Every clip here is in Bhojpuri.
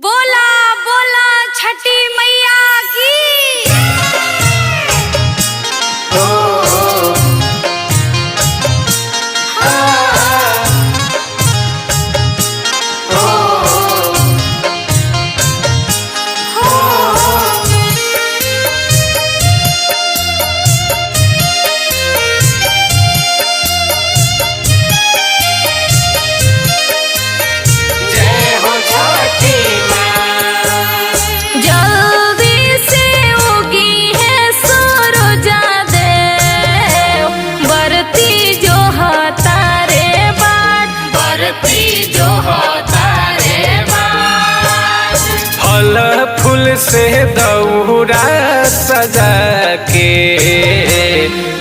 बोला बोला छठी मैया की। फल फूल से दौरा सजा के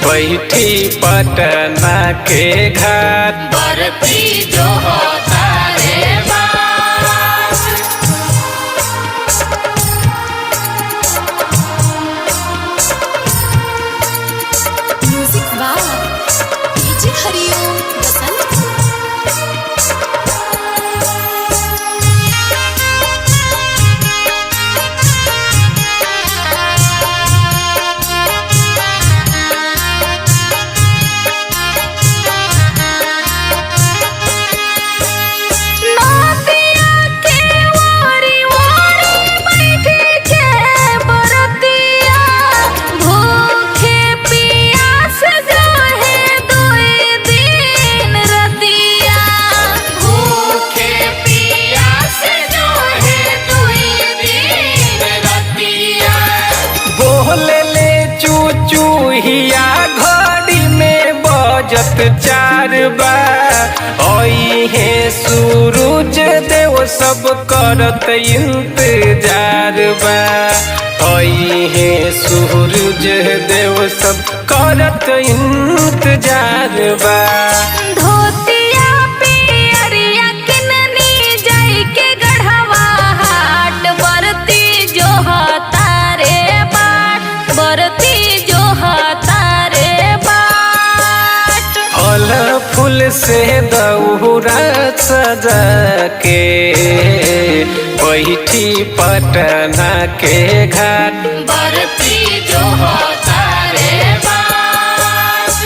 बैठी पटना के घाट बरती जो होता रे बात। म्यूजिक वाह डीजे हरिओम बसंत। चूहिया घड़ी में बजत 4 बा हे सूरज देव सब करत इंतजार बा। हे सूरज देव सब करत इंतजार बा। धोतिया पियरिया किननी जाई के गढ़वा हाट बरती जो होता रे बाट बरती फल फूल से दौरा सजा के बैठी पटना के घाट बरती जो होता रे बात।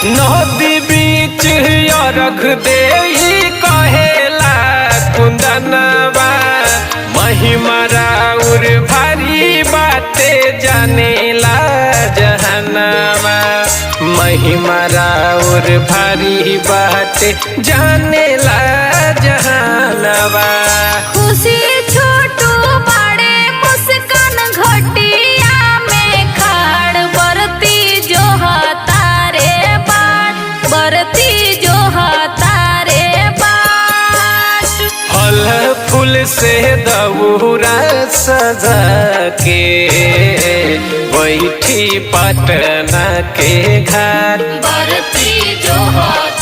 नदी बीच रख दे कहेला कुंदनवा महिमा राउर भारी बाते जानेला जहनवा। महिमा राउर भारी बाते जानेला जहनवा। खुशी छोटू बड़े मुस्कान घटिया में खाड़ बरती जो होता रे बाट बरती जो होता रे बाट। फल फूल से दौरा सजा के बैठी पटना के घाट बरती जो होता